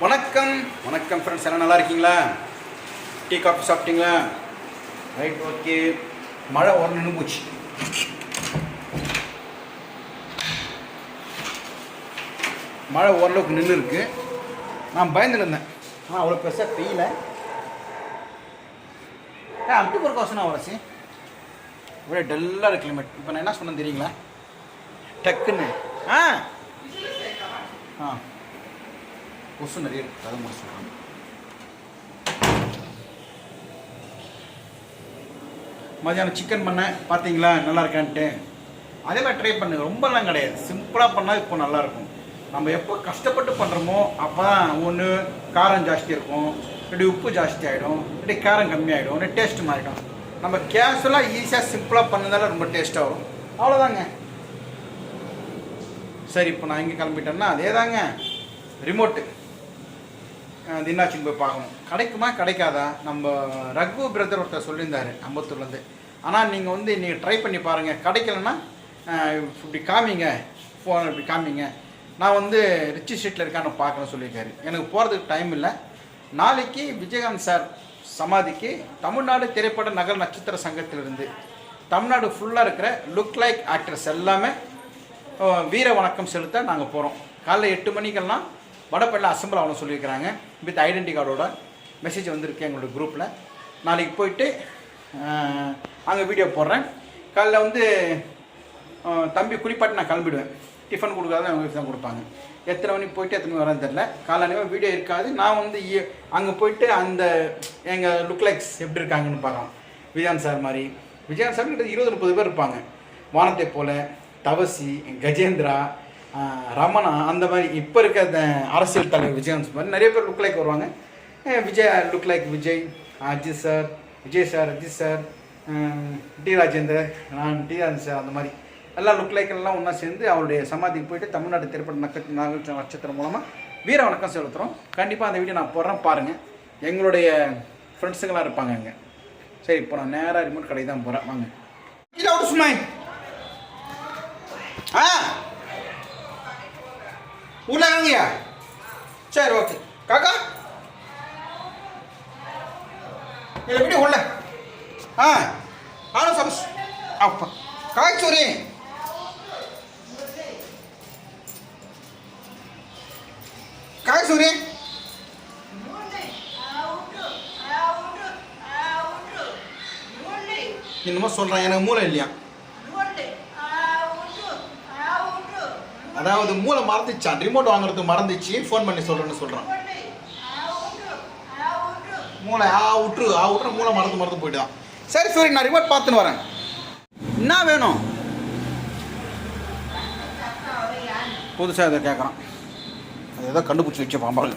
வணக்கம் வணக்கம் ஃப்ரெண்ட்ஸ், எல்லாம் நல்லா இருக்கீங்களா? டீ காஃபி சாப்பிட்டீங்களா? Right, okay. மழை நின்று போச்சு. மழை ஓரளவுக்கு நின்று இருக்கு. நான் பயந்துட்டு இருந்தேன், ஆனால் அவ்வளோ பெருசாக பெய்யல. அப்படி ஒரு கோசம் வரச்சு ஒரே டல்லாக இருக்கு கிளைமேட். இப்போ நான் என்ன சொன்னேன் தெரியுங்களா? டக்குன்னு கொசு நிறைய இருக்குது, அதை மட்டும் சொல்கிறேன். மதியானம் சிக்கன் பண்ணேன், பார்த்தீங்களா நல்லா இருக்கான்ட்டு. அதே மாதிரி ட்ரை பண்ணுங்க, ரொம்பலாம் கிடையாது, சிம்பிளாக பண்ணால் இப்போ நல்லாயிருக்கும். நம்ம எப்போ கஷ்டப்பட்டு பண்ணுறோமோ அப்போ தான் ஒன்று காரம் ஜாஸ்தி இருக்கும், இப்படி உப்பு ஜாஸ்தி ஆகிடும், இப்படி காரம் கம்மியாகிடும், ஒன்று டேஸ்ட்டு மாறிடும். நம்ம கேஷுவலாக ஈஸியாக சிம்பிளாக பண்ணதால ரொம்ப டேஸ்ட்டாக வரும். அவ்வளோதாங்க. சரி, இப்போ நான் இங்கே கிளம்பிட்டேன்னா அதே தாங்க. ரிமோட்டு தின்னாச்சுன்னு போய் பார்க்கணும், கிடைக்குமா கிடைக்காதா. நம்ம ரகு பிரதர் ஒருத்தர் சொல்லியிருந்தார் அம்பத்தூர்லேருந்து. ஆனால் நீங்கள் வந்து நீங்கள் ட்ரை பண்ணி பாருங்கள், கிடைக்கலன்னா இப்படி காமிங்க, ஃபோன் இப்படி காமிங்க. நான் வந்து ரிச்சி ஸ்ட்ரீட்டில் இருக்கான்னு பார்க்கணும்னு சொல்லியிருக்காரு. எனக்கு போகிறதுக்கு டைம் இல்லை. நாளைக்கு விஜயகாந்த் சார் சமாதிக்கு தமிழ்நாடு திரைப்பட நகர் நட்சத்திர சங்கத்திலிருந்து தமிழ்நாடு ஃபுல்லாக இருக்கிற லுக் லைக் ஆக்டர்ஸ் எல்லாமே வீர வணக்கம் செலுத்த நாங்கள் போகிறோம். காலைல 8 மணிக்கெல்லாம் வடப்பள்ளியில் அசம்பிள் ஆகணும் சொல்லியிருக்கிறாங்க. வித் ஐடென்டி கார்டோட மெசேஜ் வந்திருக்கு எங்களோட குரூப்பில். நாளைக்கு போயிட்டு அங்கே வீடியோ போடுறேன். காலைல வந்து தம்பி குளிப்பாட்டி நான் கிளம்பிடுவேன். டிஃபன் கொடுக்காத அவங்க தான் கொடுப்பாங்க. எத்தனை மணிக்கு போயிட்டு எத்தனை மணி வரேன்னு தெரில. காலையில் வீடியோ இருக்காது. நான் வந்து அங்கே போயிட்டு அந்த எங்கள் லுக் லைக்ஸ் எப்படி இருக்காங்கன்னு பார்க்கலாம். விஜயகாந்த் சார் மாதிரி, விஜயகாந்த் சார் கிட்ட 20-30 பேர் இருப்பாங்க. வானத்தை போல, தவசி, கஜேந்திரா, ரமணா, அந்த மாதிரி இப்போ இருக்க அரசியல் தலைவர் விஜயகாந்த் மாதிரி நிறைய பேர் லுக் லைக் வருவாங்க. Vijay look like Vijay, Ajith sir, Vijay sir, Ajith sir, T Rajendar, நான் டி ராஜேந்தர் சார், அந்த மாதிரி எல்லா லுக் லைக்கெல்லாம் ஒன்றா சேர்ந்து அவருடைய சமாதிக்கு போயிட்டு தமிழ்நாடு திரைப்பட நட்சத்திரம் மூலமாக வீர வணக்கம் செலுத்துகிறோம். கண்டிப்பாக அந்த வீடியோ நான் போடுறேன், பாருங்கள். எங்களுடைய ஃப்ரெண்ட்ஸுங்களாம் இருப்பாங்க அங்கே. சரி, இப்போ நான் நேராக ரிமோட் கடை தான் போகிறேன், வாங்க. உள்ள வாங்கயா? சரி, ஓகே. காக்கா இல்லை வீடியோ உள்ள ஆனும் சபஸ் அப்பா காய்ச்சோரி காய்ச்சோரி என்னமோ சொல்கிறேன், எனக்கு மூளை இல்லையா? அதாவது மூளை மறந்துச்சான், ரிமோட் வாங்குறதுக்கு மறந்துச்சு, ஃபோன் பண்ணி சொல்கிறேன்னு மூளை விட்டுரு மூளை மறந்து போயிட்டான். சரி சரி, நான் ரிமோட் பார்த்துன்னு வரேன். என்ன வேணும்? புதுசாக இதை கேட்குறான். அது ஏதோ கண்டுபிடிச்சி வச்ச பாம்பாள்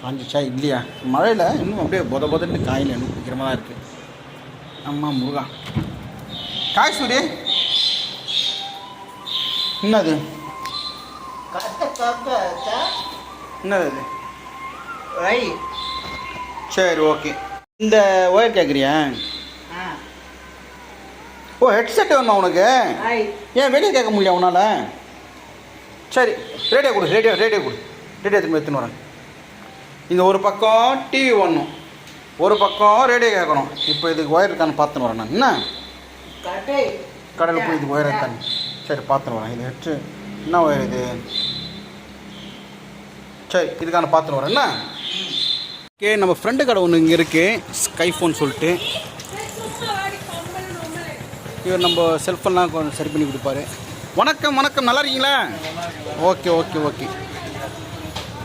காஞ்சிச்சா இல்லையா? மழையில் இன்னும் அப்படியே பொதன்னு காயில் இன்னும் பிடிக்கிற மாதிரி இருக்குது. அம்மா முருகா, காய் சூரி என்னது? என்னது அது? சரி, ஓகே. இந்த ஒயர் கேட்குறியா? ஓ, ஹெட்செட் வேணுமா உனக்கு? ஏன் வெளியே கேட்க முடியல உன்னால்? சரி, ரேடியோ கொடு, ரேடியோ கொடு, ரேடியோ திரும்ப எடுத்துன்னு வரேன். இந்த ஒரு பக்கம் டிவி ஒன்றும், ஒரு பக்கம் ரேடியோ கேட்கணும். இப்போ இதுக்கு ஒயர் இருக்கான்னு பார்த்துன்னு வரேன் நான். என்ன கடையில் போய் இது ஒயர் இருக்கான்னு சரி பார்த்துன்னு வரேன். இது ஹெட்ஸு என்ன ஒயர் இது? சரி, இதுக்கான பார்த்துன்னு வரேன். என்ன ஓகே, நம்ம ஃப்ரெண்டு கடை ஒன்று இங்கே இருக்குது, ஸ்கைஃபோன் சொல்லிட்டு. இவர் நம்ம செல்ஃபோன்லாம் கொஞ்சம் சரி பண்ணி கொடுப்பாரு. வணக்கம் வணக்கம், நல்லா இருக்கீங்களா? ஓகே ஓகே ஓகே,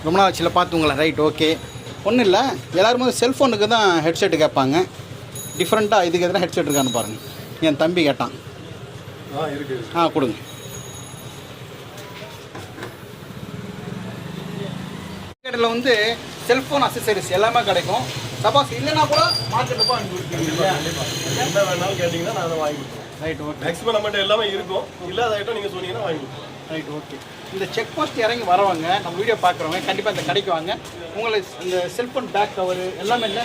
ரொம்ப நாள் ஆச்சுல பார்த்துங்களா? Right, okay. ஒன்றும் இல்லை, எல்லோரும் செல்ஃபோனுக்கு தான் ஹெட்செட்டு கேட்பாங்க. டிஃப்ரெண்ட்டாக இதுக்கு எதுனா ஹெட்செட் இருக்கான்னு பாருங்கள். என் தம்பி கேட்டான். கொடுங்க. கடையில் வந்து செல்ஃபோன் அக்சசரிஸ் எல்லாமே கிடைக்கும். சப்போஸ் இல்லைன்னா கூட மார்க்கெட்டில் போய் வாங்கி கொடுப்பீங்க. என்ன வேணாலும் கேட்டிங்கன்னா நான் அதை வாங்கி கொடுப்பேன். Right, okay. மேக்ஸிமம் நம்மகிட்ட எல்லாமே இருக்கும். இல்லாத ஐட்டம் நீங்கள் சொன்னீங்கன்னா வாங்கி கொடுப்போம். Right, okay. இந்த செக் போஸ்ட் இறங்கி வரவங்க, நம்ம வீடியோ பார்க்குறவங்க கண்டிப்பாக இந்த கடைக்கு வாங்க. உங்களுக்கு இந்த செல்ஃபோன் பேக் கவர் எல்லாமே இல்லை,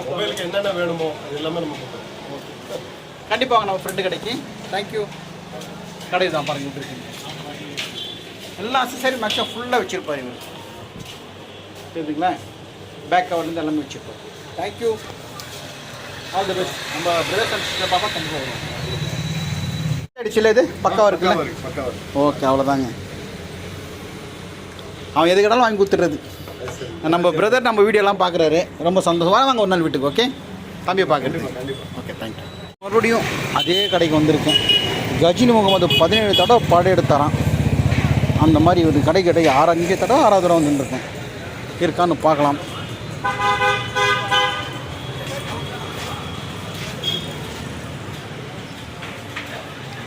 மொபைலுக்கு என்னென்ன வேணுமோ அது எல்லாமே நம்ம கொடுப்போம். ஓகே, கண்டிப்பாக நம்ம ஃப்ரெண்டு கடைக்கு. தேங்க்யூ. கடை தான் பாருங்கள். எல்லா அக்சசரி மேக்ஸிமம் ஃபுல்லாக வச்சுருப்பார் இவர். தெரியுதுங்களா? பேக் கவர்லேருந்து எல்லாமே வச்சுருப்பார். Thank you, all the best. நம்ம பிரதர்ஸ் அண்ட் சிஸ்டர் பாப்பா கண்டிப்பாக வரும். அடிச்சில்ல இது பக்காவாக இருக்குல்ல? ஓகே, அவ்வளோதாங்க. அவன் எது கேட்டாலும் வாங்கி கொடுத்துட்றது. நம்ம பிரதர் நம்ம வீடியோலாம் பார்க்குறாரு, ரொம்ப சந்தோஷம். வாங்க ஒரு நாள் வீட்டுக்கு. ஓகே, தம்பியை பார்க்குறது. Okay, thank you. மறுபடியும் அதே கடைக்கு வந்திருக்கேன். கஜினி முகமது 17 தடவை படம் எடுத்தாரான். அந்த மாதிரி ஒரு கடைக்கு இங்கே தடவை 6வது தடவை வந்துருக்கேன். இருக்கான்னு பார்க்கலாம்.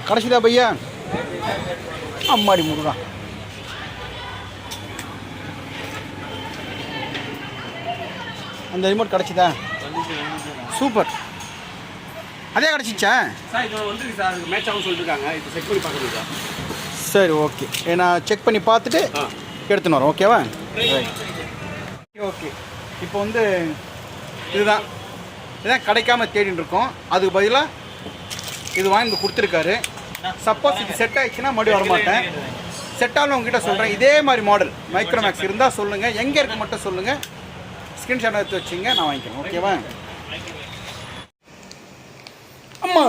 கடைசிதா பையா? அம்மாடி முருகா. அந்த ரிமோட் கிடச்சிதா? சூப்பர். அதே கிடச்சிச்சா சார்? இது வந்து சார் மேட்ச் ஆகும் சொல்லியிருக்காங்க. இப்போ செக் பண்ணி பார்க்கணும் சார். சரி, ஓகே. நான் செக் பண்ணி பார்த்துட்டு எடுத்துன்னு வரோம். ஓகேவா? ஓகே. இப்போ வந்து இதுதான் கிடைக்காம தேடின்னு இருக்கோம். அதுக்கு பதிலாக இது வாங்கி கொடுத்துருக்காரு. சப்போஸ் இது செட் ஆகிடுச்சுன்னா மறுபடியும் வரமாட்டேன். செட் ஆகணும் உங்ககிட்ட சொல்கிறேன். இதே மாதிரி மாடல் மைக்ரோமேக்ஸ் இருந்தால் சொல்லுங்கள். எங்கே இருக்கு மட்டும் சொல்லுங்கள். ஸ்க்ரீன்ஷாட் எடுத்து வச்சிங்க, நான் வாங்கிக்கிறேன். ஓகேவா? அம்மா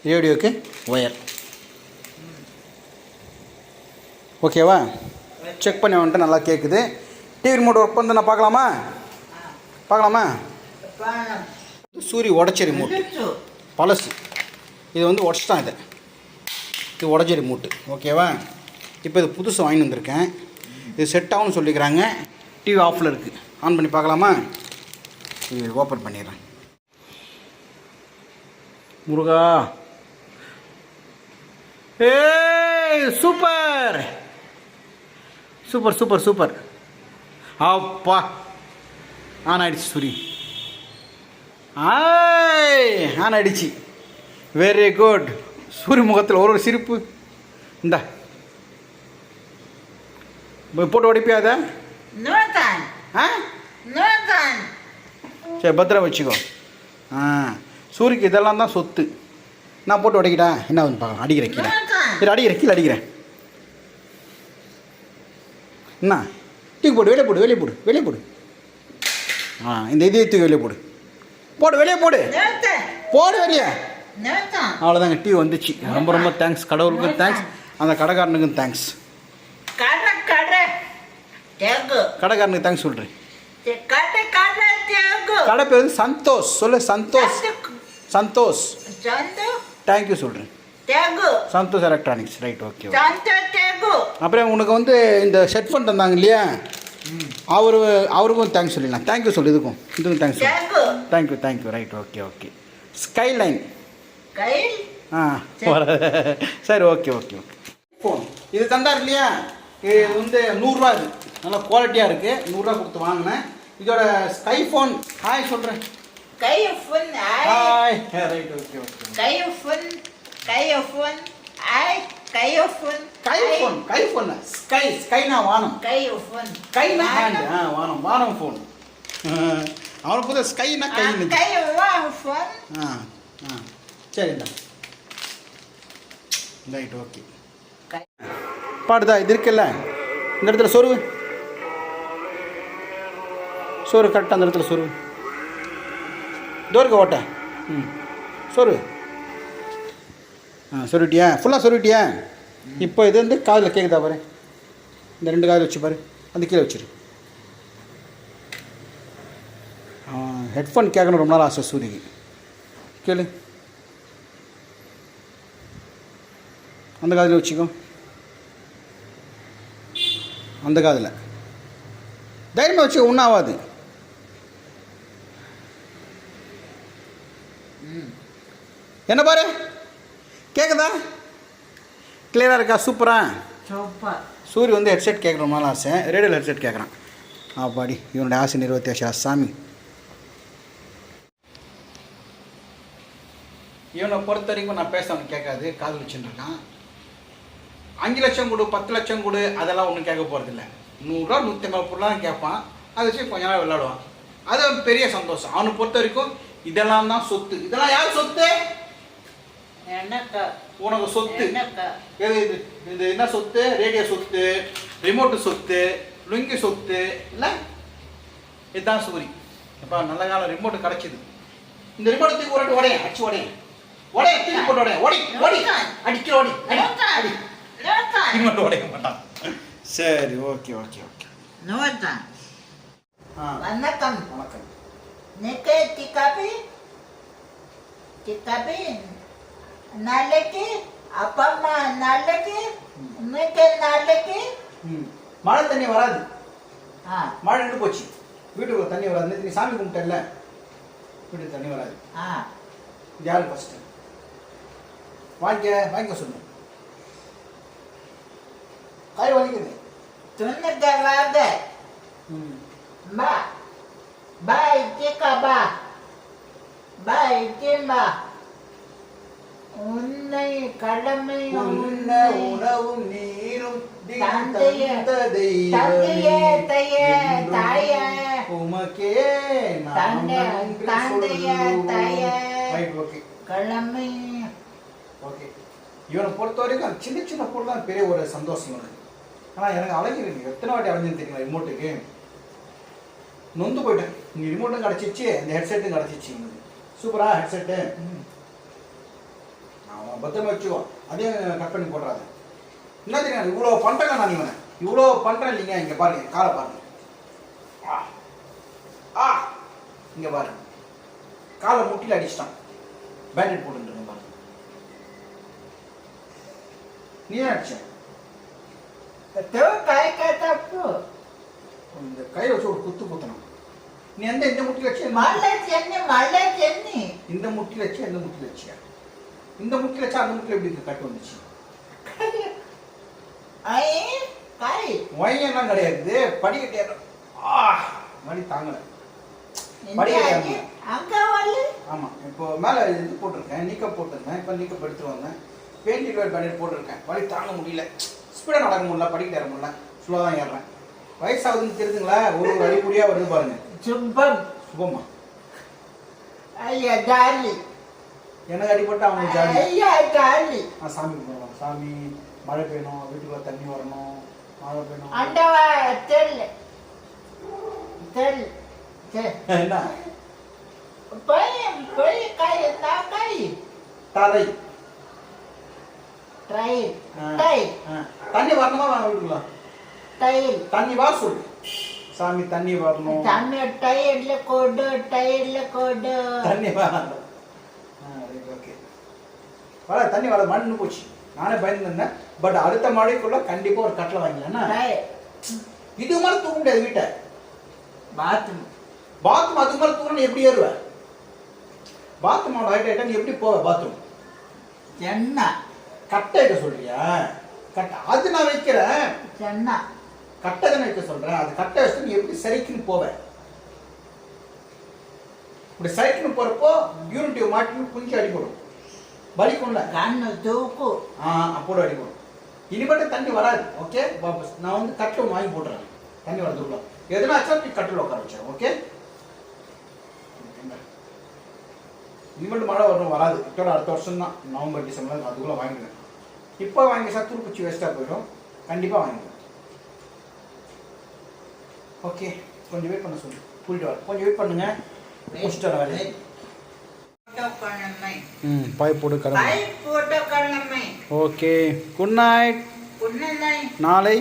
ரேடியோக்கு ஒயர். ஓகேவா? செக் பண்ணி வந்துட்டு நல்லா கேட்குது. டிவி ரிமோட் ஒர்க் பண்ணி நான் பார்க்கலாமா? சூரிய உடச்ச ரிமோட் பழசு. இது வந்து உடச்சிட்டான். இது உடச்ச ரிமோட்டு. ஓகேவா? இப்போ இது புதுசு வாங்கி வந்திருக்கேன். இது செட் ஆகும்னு சொல்லிக்கிறாங்க. டிவி ஆஃபில் இருக்குது. ஆன் பண்ணி பார்க்கலாமா? இது ஓப்பன் பண்ணிடுறேன். முருகா, ஏய் சூப்பர் சூப்பர் சூப்பர் சூப்பர். அப்பா, ஆன் ஆயிடுச்சு சூரி. ஆன் ஆயிடுச்சு. Very good. சூரிய முகத்தில் ஒரு சிரிப்பு. இந்தா போட்டு உடைப்பியாத? சரி, பத்திரம் வச்சுக்கோ. சூரியக்கு இதெல்லாம் தான் சொத்து. நான் போட்டு உடைக்கிட்டா என்ன வந்து பார்க்கலாம். அடிக்கிறேன் கீழே. கீழே அடிக்கிறேன். என்ன தூக்கி போடு, வெளியே போடு. இந்த இதே தூக்கி வெளியே போடு வெளியே வெளியே. அவ்வளோதாங்க, டிவி வந்துச்சு. ரொம்ப ரொம்ப தேங்க்ஸ். கடவுளுக்கும் தேங்க்ஸ், அந்த கடைக்காரனுக்கும் தேங்க்ஸ். கடைக்காரனுக்கு தேங்க்ஸ் சொல்கிறேன். கடை பேர் வந்து சந்தோஷ். சொல்லு சந்தோஷ். தேங்க்யூ சொல்கிறேன். சந்தோஷ் எலக்ட்ரானிக்ஸ். Right, okay. அப்புறம் உனக்கு வந்து இந்த செட் ஃபோன் தந்தாங்க இல்லையா, அவருக்கும் தேங்க்ஸ் சொல்லிடலாம். தேங்க்யூ சொல்லு. இதுக்கும் தேங்க்ஸ் சொல்லு. தேங்க்யூ. Right, okay. ஸ்கைலைன். சரி, ஓகே. ஃபோன் இது தந்தார் இல்லையா, இது வந்து 100 ரூபா. இது நல்லா குவாலிட்டியாக இருக்குது. 100 ரூபா கொடுத்து வாங்கினேன். இதோட ஸ்கை ஃபோன். ஹாய் சொல்கிறேன். ஹாய். Right, okay. கைஃபோன். ஸ்கைனா வானம். கைனா ஹேண்ட். வானம் ஃபோன். அவனை புது ஸ்கைனா கைன்னு. சரிண்ணா. Right, okay. பாடுதா? இது இருக்குல்ல, இந்த இடத்துல சோறு கரெக்டாக அந்த இடத்துல சொருவு. தோறுக்க ஓட்ட. சொருவிட்டியா? ஃபுல்லாக சொருவிட்டியா? இப்போ இது வந்து காதில் கேட்குதா பாரு. இந்த 2 காதில் வச்சு பாரு. அந்த கீழே வச்சிரு. ஹெட்ஃபோன் கேட்கணும் ரொம்ப நாள் ஆசை சூரிக்கு. கேளு. அந்த காதில் வச்சுக்கோ. அந்த காதில் தைரியமாக வச்சுக்கோ, ஒன்றும் ஆகாது. என்ன பாரு, கேட்குதா? கிளியராக இருக்கா? சூப்பராக. சூரிய வந்து ஹெட்செட் கேட்குறோம்னால ஆசை. ரேடியோவில் ஹெட்செட் கேட்குறான். பாடி இவனுடைய ஆசை நிறைவேற்றியாச்சா சாமி. இவனை பொறுத்த வரைக்கும் நான் பேச அவனுக்கு கேட்காது. காது வச்சுட்டு இருக்கான். 5 லட்சம் கொடு, 10 லட்சம் கொடு, அதெல்லாம் ஒன்றும் கேட்க போகிறதில்ல. 100 ரூபா 150 பொருளாக கேட்பான். அதை வச்சு கொஞ்ச நாள் விளையாடுவான். அது ஒரு பெரிய சந்தோஷம். அவனை பொறுத்த வரைக்கும் இதெல்லாம் தான் சொத்து. இதெல்லாம் யார் சொத்து? எனக்கு உனக்கு சொத்து எனக்கு எது இது இது என்ன சொத்து? ரேடியோ சொத்து, ரிமோட்டு சொத்து, லுங்கி சொத்து இல்லை? இதுதான் சூரி. அப்பா நல்ல காலம் ரிமோட்டு கிடச்சிது. இந்த ரிமோட்டை தூக்கி உடனே உடையேன், அடிச்சு உடையேன், உடையேன், தூக்கி போட்டு உடையேன், ஓடி ஓடி அடிக்கிற ஓடி அடி ரிமோட் உடைய மாட்டான். சரி, ஓகே ஓகே ஓகே. நோதான் ஆ வணக்கம். வணக்கம். நீக்கு டிக்காபி நாளைக்கு அப்பா அம்மா நாளைக்கு இன்னைக்கு நாளைக்கு மழை தண்ணி வராது. ஆ மழை நின்று போச்சு. வீட்டுக்குள்ள தண்ணி வராது. நேற்று நீ சாமி கும்பிட்டல, வீட்டுக்கு தண்ணி வராது. ஆ யாரு ஃபர்ஸ்ட் வாங்கிக்க சொல்லு. கை வலிக்குது. துணிக்கவாக பா பாய் டிக்கா பா உன்னை கடமை உண்ண உணவும் நீரும் தந்தையே தாயே உமக்கே தந்தையே தாயே ஓகே கடமை. ஓகே. இவனை பொறுத்த வரைக்கும் அந்த சின்ன சின்ன பொருள் தான் பெரிய ஒரு சந்தோஷம் இருக்கு. ஆனால் எனக்கு அழகிருக்கு. எத்தனை வாட்டி அலைஞ்சுன்னு தெரியுங்களா ரிமோட்டுக்கு? நொந்து போயிட்டேன். நீ ரிமோட்டும் கிடச்சிச்சு, இந்த ஹெட்செட்டும் கிடச்சிச்சு. சூப்பரா ஹெட்செட்டு. நான் பத்திரமா வச்சுக்கோ. அதையும் கட் பண்ணி போடுறாங்க. என்ன தெரியும், இவ்வளோ பண்ணுறேங்க நான் இவனை. இவ்வளோ பண்ணுறேன் இல்லைங்க. இங்கே பாருங்க, காலை பாருங்க. இங்கே பாருங்க, காலை முட்டியில் அடிச்சிட்டான். பேண்டேட் போட்டுருங்க பாருங்க. நீ ஏன் அடிச்ச? தப்பு இந்த கையை வச்சு ஒரு குத்து குத்தணும். நீ இந்த முட்டியில் வச்சு மழை சென்னி இந்த முட்டியில் வச்சு எந்த முட்டியில் வச்சியா? இந்த முட்டியில் வச்சா அந்த முட்டியில் எப்படி இருக்கு? கட்டு வந்துச்சு. ஒயெல்லாம் கிடையாது. படிக்கட்டு மணி தாங்கலை. படிக்கட்டு ஆமாம். இப்போ மேலே இது போட்டிருக்கேன், நீக்கப் போட்டிருந்தேன். இப்போ நீக்கப் எடுத்துட்டு வந்தேன். பெயிண்டிங் வேர் பண்ணிட்டு போட்டிருக்கேன். வழி தாங்க முடியல. ஸ்பீடாக நடக்க முடியல, படிக்கிட்டு ஏற முடியல. ஸ்லோவாக தான் ஏறுறேன். வயசாகுதுன்னு தெரியுதுங்களா? ஒரு அடிப்படியாக வருது பாருங்க. சுபமா ஐயா ஜாலி எனக்கு அடிப்பட்டு அவனுக்கு ஜாலி. ஐயா ஜாலி. சாமி கும்பிடணும். சாமி, மழை பெய்யணும், வீட்டுக்குள்ள தண்ணி வரணும், மழை பெய்யணும். அண்டவா தெல் என்ன போய் காய் காய் தரை ட்ரை தண்ணி வரணுமா வீட்டுக்குள்ள? தண்ணி வர சொல்லு. சாமி தண்ணி வரணும். தண்ணி டயர்ல கோடு தண்ணி வரணும். ஓகே. வர தண்ணி வர மண்ணு போச்சு. நானே பயந்துருந்தேன். பட் அடுத்த மழைக்குள்ள கண்டிப்பா ஒரு கட்டில் வாங்கலாம். இது மாதிரி தூக்க முடியாது வீட்டை. பாத்ரூம் அதுக்கு மேலே தூக்கணும். எப்படி ஏறுவ? பாத்ரூமோட ஹைட் ஆகிட்டா நீ எப்படி போவ பாத்ரூம்? என்ன கட்டை வைக்க சொல்றியா? கட்டை அது நான் வைக்கிறேன். என்ன கட்டை தானே வைக்க சொல்றேன். அது கட்டை வச்சுட்டு நீ எப்படி சரிக்குன்னு போவ? இப்படி சைக்கிள் போறப்போ யூனிட்டிவ் மாட்டி குஞ்சு அடிப்படும். வலிக்கும்ல? கண்ணு தூக்கு. அப்போட அடிப்படும். இனிமேட்டு தண்ணி வராது. ஓகே. நான் வந்து கட்டில் வாங்கி போட்டுறேன். தண்ணி வரதுக்குள்ள எதுனாச்சும் நீ கட்டில் உட்கார வச்சேன். ஓகே. இனிமேட்டு மழை வரணும் வராது. இதோட அடுத்த வருஷம் தான், நவம்பர் டிசம்பர் அதுக்குள்ள வாங்கிடுவேன். இப்போ வாங்கி சத்துரு பூச்சி வேஸ்ட்டாக போயிடும். கண்டிப்பாக வாங்கிடுவேன். ஓகே. கொஞ்சம் வெயிட் பண்ண சொல்லு. கூட்டிட்டு வர கொஞ்சம் வெயிட் பண்ணுங்க. முடிச்சுட்டு வர வேலையை. பாய் போட்டு கிளம்பு. ஓகே. Good night. நாளை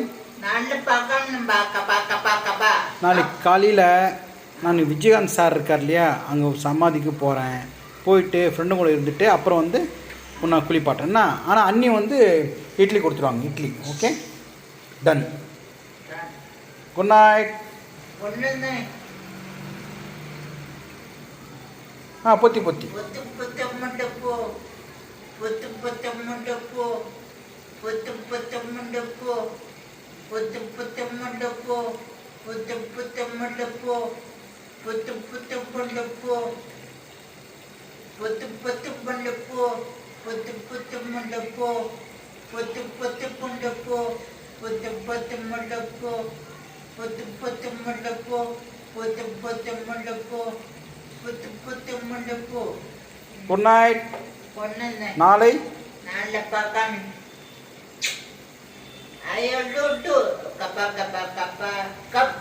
நாளைக்கு காலையில் நான் விஜயகாந்த் சார் இருக்கார் இல்லையா, அங்கே சமாதிக்கு போகிறேன். போயிட்டு ஃப்ரெண்டு கூட இருந்துட்டு அப்புறம் வந்து உன்னை குளிப்பாட்டேன்னா. ஆனால் அண்ணி வந்து இட்லி கொடுத்துருவாங்க. Idli. Okay. Done. Good night. பொத்தி பொத்தி குட் நைட். கொண்டு நாளை நல்ல பக்கம் ஐயோ to kappa kappa kappa cup